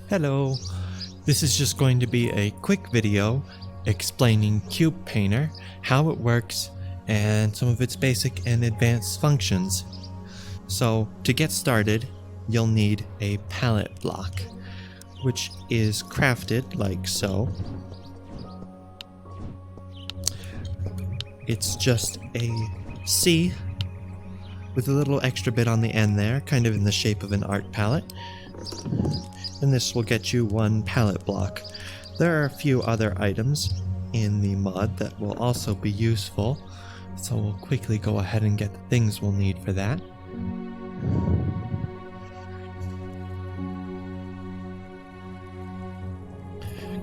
Hello, this is just going to be a quick video explaining cyubePainter, how it works, and some of its basic and advanced functions. So to get started, you'll need a palette block, which is crafted like so. It's just a C with a little extra bit on the end there, kind of in the shape of an art palette. And this will get you one palette block. There are a few other items in the mod that will also be useful, so we'll quickly go ahead and get the things we'll need for that.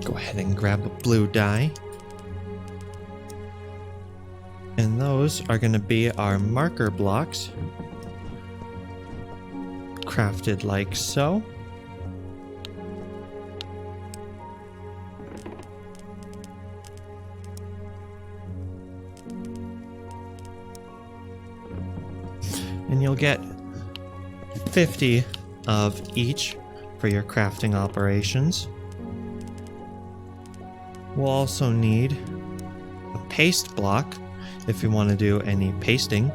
Go ahead and grab a blue dye. And those are going to be our marker blocks, crafted like so. And you'll get 50 of each for your crafting operations. We'll also need a paste block if you want to do any pasting.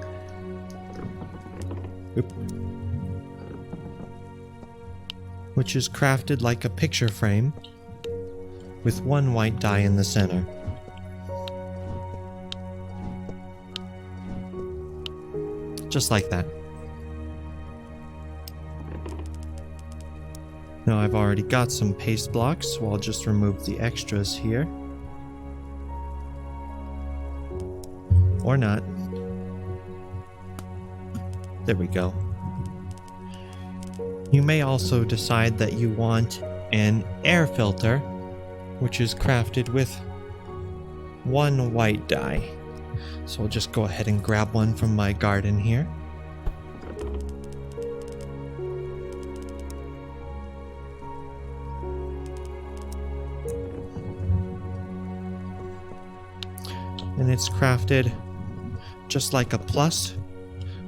Which is crafted like a picture frame with one white dye in the center. Just like that. Now I've already got some paste blocks, so I'll just remove the extras here. Or not. There we go. You may also decide that you want an air filter, which is crafted with one white dye. So I'll just go ahead and grab one from my garden here. And it's crafted just like a plus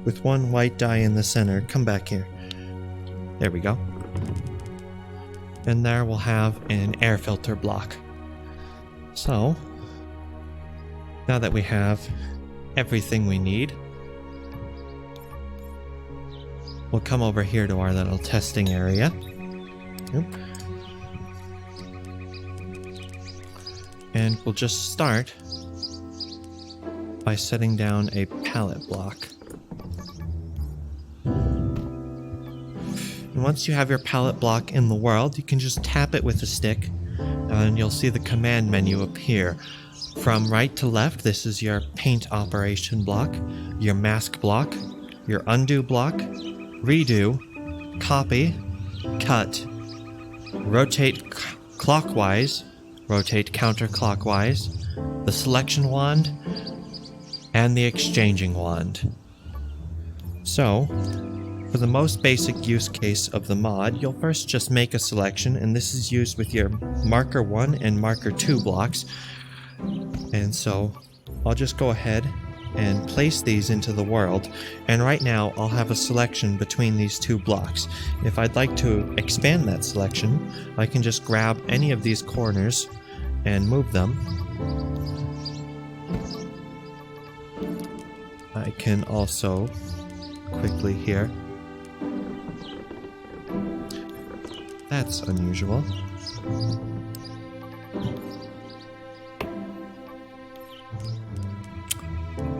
with one white dye in the center. Come back here. There we go. And there we'll have an air filter block. So now that we have everything we need, we'll come over here to our little testing area. And we'll just start by setting down a palette block. And once you have your palette block in the world, you can just tap it with a stick and you'll see the command menu appear. From right to left, this is your paint operation block, your mask block, your undo block, redo, copy, cut, rotate clockwise, rotate counterclockwise, the selection wand, and the exchanging wand. So, for the most basic use case of the mod, you'll first just make a selection, and this is used with your marker 1 and marker 2 blocks. And so I'll just go ahead and place these into the world, and right now I'll have a selection between these two blocks. If I'd like to expand that selection, I can just grab any of these corners and move them. I can also quickly here. That's unusual.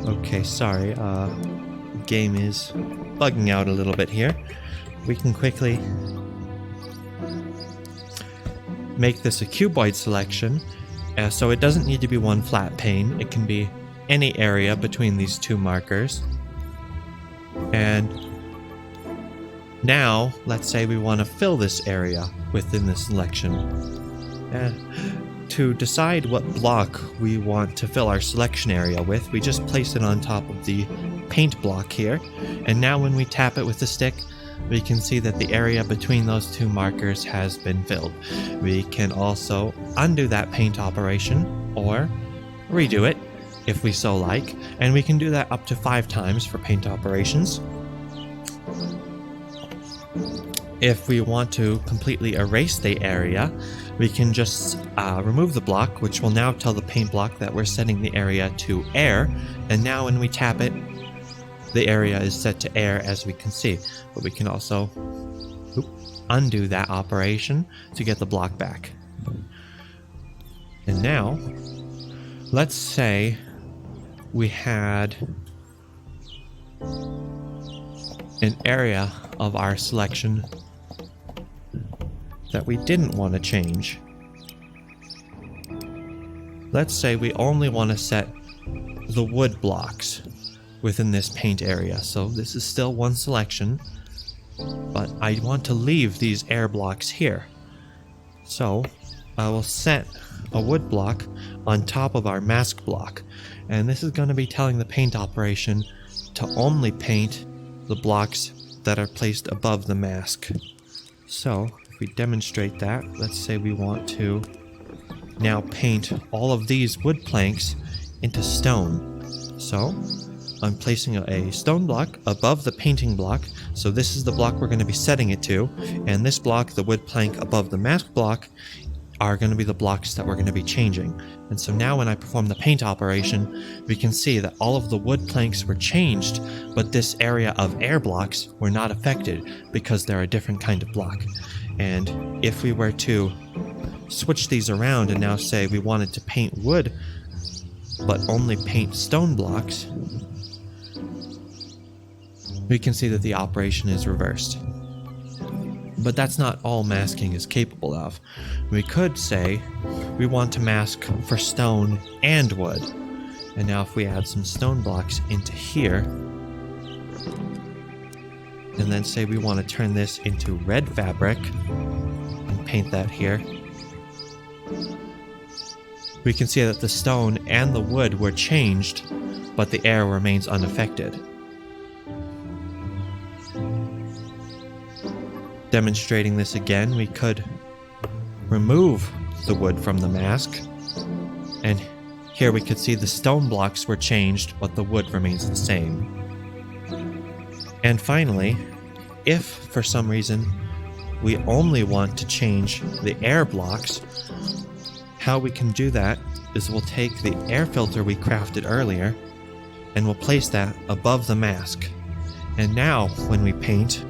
Okay, sorry, game is bugging out a little bit here. We can quickly make this a cuboid selection, so it doesn't need to be one flat pane. It can be any area between these two markers. And now, let's say we want to fill this area within the selection. To decide what block we want to fill our selection area with, we just place it on top of the paint block here. And now when we tap it with the stick, we can see that the area between those two markers has been filled. We can also undo that paint operation or redo it if we so like, and we can do that up to 5 times for paint operations. If we want to completely erase the area, we can just remove the block, which will now tell the paint block that we're setting the area to air. And now when we tap it, the area is set to air, as we can see. But we can also undo that operation to get the block back. And now, let's say we had an area of our selection that we didn't want to change. Let's say we only want to set the wood blocks within this paint area. So this is still one selection, but I want to leave these air blocks here. So I will set a wood block on top of our mask block, and this is going to be telling the paint operation to only paint the blocks that are placed above the mask. So if we demonstrate that, let's say we want to now paint all of these wood planks into stone. So I'm placing a stone block above the painting block. So this is the block we're going to be setting it to, and this block, the wood plank above the mask block, are going to be the blocks that we're going to be changing. And so now when I perform the paint operation, we can see that all of the wood planks were changed, but this area of air blocks were not affected because they're a different kind of block. And if we were to switch these around and now say we wanted to paint wood but only paint stone blocks, we can see that the operation is reversed. But that's not all masking is capable of. We could say we want to mask for stone and wood. And now if we add some stone blocks into here, and then say we want to turn this into red fabric and paint that here, we can see that the stone and the wood were changed, but the air remains unaffected. Demonstrating this again, we could remove the wood from the mask, and here we could see the stone blocks were changed, but the wood remains the same. And finally, if for some reason we only want to change the air blocks, how we can do that is we'll take the air filter we crafted earlier and we'll place that above the mask. And now when we paint,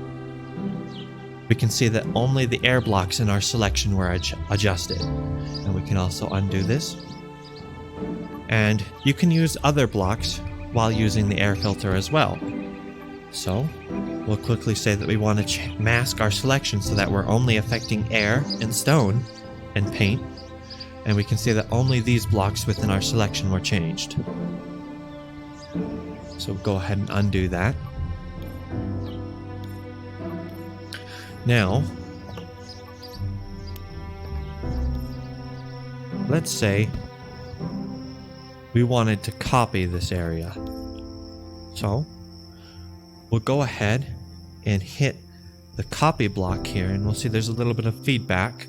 we can see that only the air blocks in our selection were adjusted. And we can also undo this. And you can use other blocks while using the air filter as well. So we'll quickly say that we want to mask our selection so that we're only affecting air and stone and paint. And we can see that only these blocks within our selection were changed. So go ahead and undo that. Now, let's say we wanted to copy this area. So we'll go ahead and hit the copy block here, and we'll see there's a little bit of feedback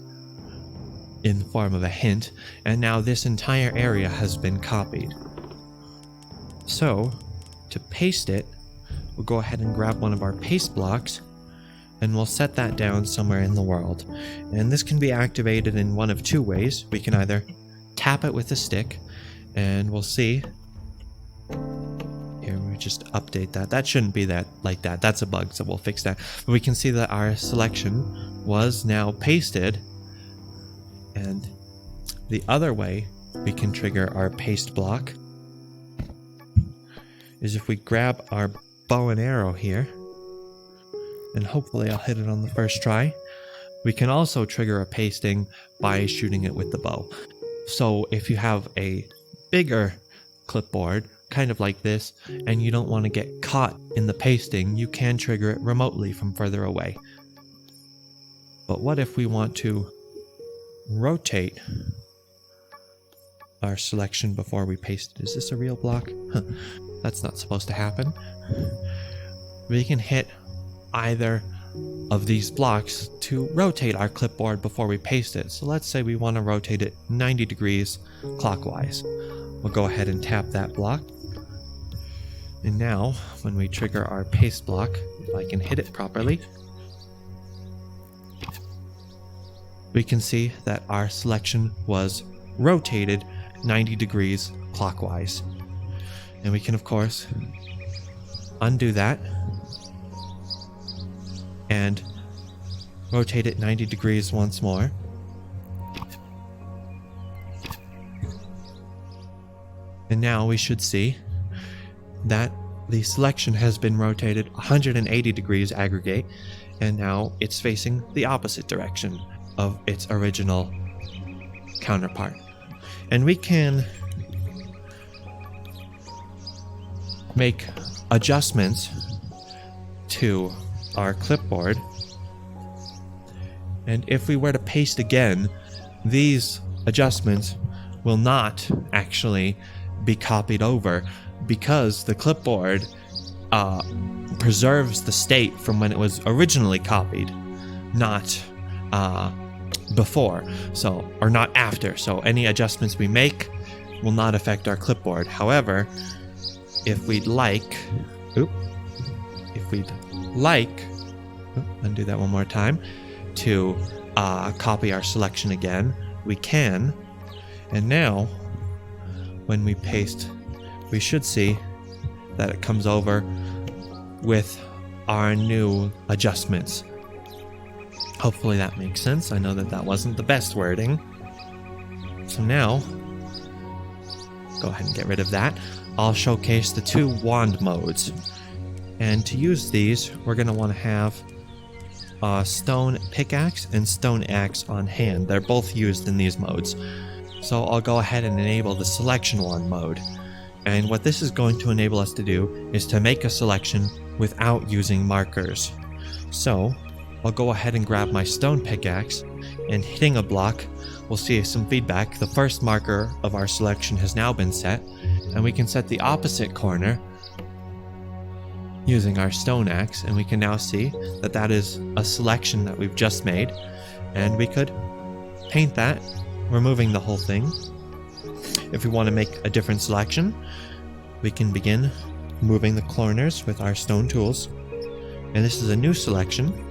in the form of a hint, and now this entire area has been copied. So to paste it, we'll go ahead and grab one of our paste blocks, and we'll set that down somewhere in the world. And this can be activated in one of two ways. We can either tap it with a stick, and we'll see. Here, we just update that. That shouldn't be that like that. That's a bug, so we'll fix that. But we can see that our selection was now pasted. And the other way we can trigger our paste block is if we grab our bow and arrow here, and hopefully I'll hit it on the first try. We can also trigger a pasting by shooting it with the bow. So if you have a bigger clipboard, kind of like this, and you don't want to get caught in the pasting, you can trigger it remotely from further away. But what if we want to rotate our selection before we paste it? Is this a real block? That's not supposed to happen. We can hit either of these blocks to rotate our clipboard before we paste it. So let's say we want to rotate it 90 degrees clockwise. We'll go ahead and tap that block. And now when we trigger our paste block, if I can hit it properly, we can see that our selection was rotated 90 degrees clockwise. And we can, of course, undo that and rotate it 90 degrees once more. And now we should see that the selection has been rotated 180 degrees aggregate, and now it's facing the opposite direction of its original counterpart. And we can make adjustments to our clipboard, and if we were to paste again, these adjustments will not actually be copied over, because the clipboard preserves the state from when it was originally copied, not before, so, or not after. So any adjustments we make will not affect our clipboard. However, if we'd like, undo that one more time, to copy our selection again, we can. And now, when we paste, we should see that it comes over with our new adjustments. Hopefully that makes sense. I know that that wasn't the best wording. So now, go ahead and get rid of that. I'll showcase the two wand modes. And to use these, we're going to want to have a stone pickaxe and stone axe on hand. They're both used in these modes. So I'll go ahead and enable the selection wand mode. And what this is going to enable us to do is to make a selection without using markers. So I'll go ahead and grab my stone pickaxe, and hitting a block, we'll see some feedback. The first marker of our selection has now been set, and we can set the opposite corner using our stone axe, and we can now see that that is a selection that we've just made, and we could paint that, removing the whole thing. If we want to make a different selection, we can begin moving the corners with our stone tools, and this is a new selection.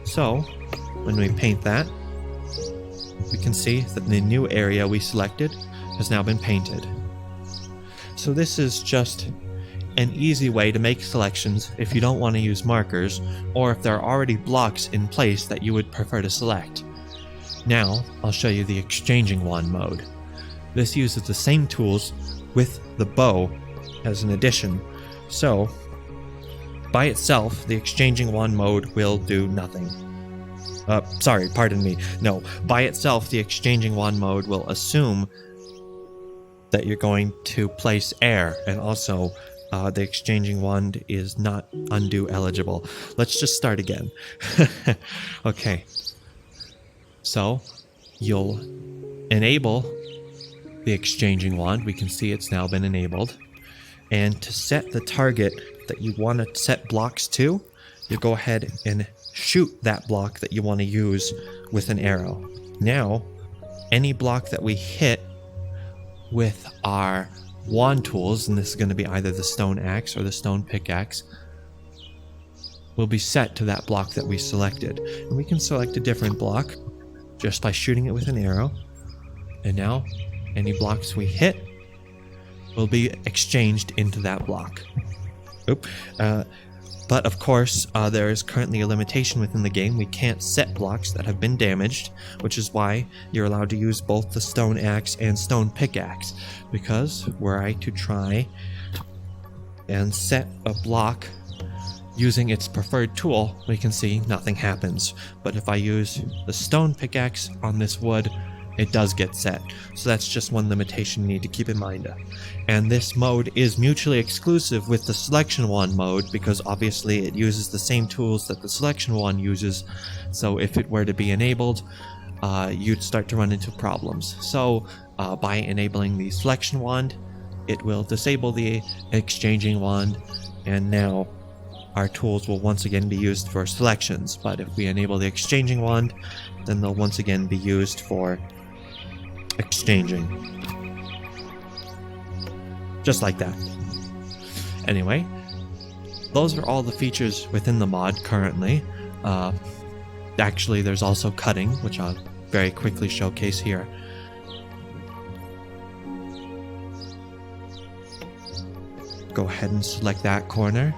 So when we paint that, we can see that the new area we selected has now been painted. So this is just an easy way to make selections if you don't want to use markers, or if there are already blocks in place that you would prefer to select. Now I'll show you the exchanging wand mode. This uses the same tools with the bow as an addition. So by itself, the exchanging wand mode will do nothing. By itself, the exchanging wand mode will assume that you're going to place air, and also the exchanging wand is not undo eligible. Let's just start again. Okay. So you'll enable the exchanging wand. We can see it's now been enabled. And to set the target that you want to set blocks to, you go ahead and shoot that block that you want to use with an arrow. Now, any block that we hit with our wand tools, and this is going to be either the stone axe or the stone pickaxe, will be set to that block that we selected. And we can select a different block just by shooting it with an arrow. And now, any blocks we hit will be exchanged into that block. But of course, there is currently a limitation within the game. We can't set blocks that have been damaged, which is why you're allowed to use both the stone axe and stone pickaxe. Because were I to try and set a block using its preferred tool, we can see nothing happens. But if I use the stone pickaxe on this wood, it does get set. So that's just one limitation you need to keep in mind. And this mode is mutually exclusive with the selection wand mode, because obviously it uses the same tools that the selection wand uses. So if it were to be enabled, you'd start to run into problems. So by enabling the selection wand, it will disable the exchanging wand, and now our tools will once again be used for selections. But if we enable the exchanging wand, then they'll once again be used for exchanging. Just like that. Anyway, those are all the features within the mod currently. Actually, there's also cutting, which I'll very quickly showcase here. Go ahead and select that corner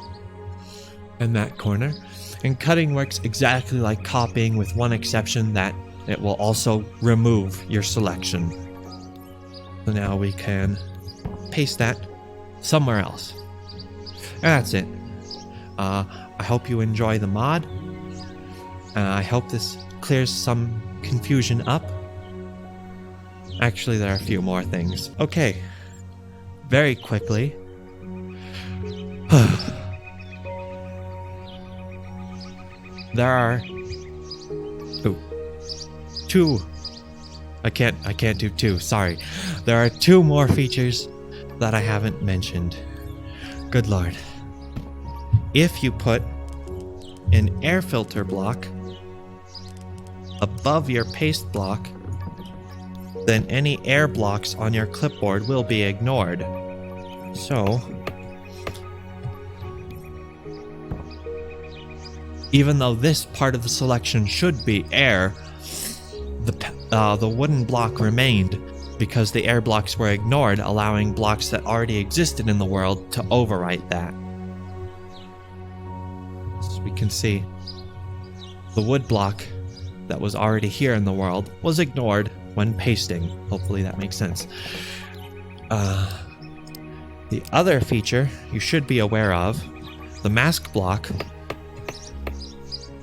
and that corner. And cutting works exactly like copying, with one exception, that it will also remove your selection. So now we can paste that somewhere else. And that's it. I hope you enjoy the mod. I hope this clears some confusion up. Actually, there are a few more things. Okay. Very quickly. There are two. I can't do two, sorry. There are two more features that I haven't mentioned. Good lord. If you put an air filter block above your paste block, then any air blocks on your clipboard will be ignored. So, even though this part of the selection should be air, the wooden block remained because the air blocks were ignored, allowing blocks that already existed in the world to overwrite that. As we can see, the wood block that was already here in the world was ignored when pasting. Hopefully that makes sense. The other feature you should be aware of, the mask block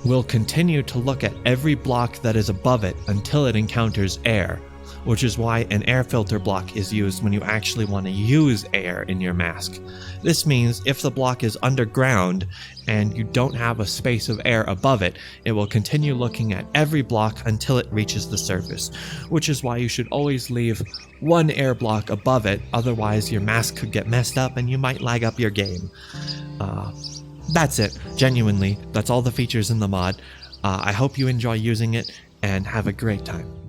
will continue to look at every block that is above it until it encounters air, which is why an air filter block is used when you actually want to use air in your mask. This means if the block is underground and you don't have a space of air above it, it will continue looking at every block until it reaches the surface, which is why you should always leave one air block above it, otherwise your mask could get messed up and you might lag up your game. That's it. Genuinely, that's all the features in the mod. I hope you enjoy using it and have a great time.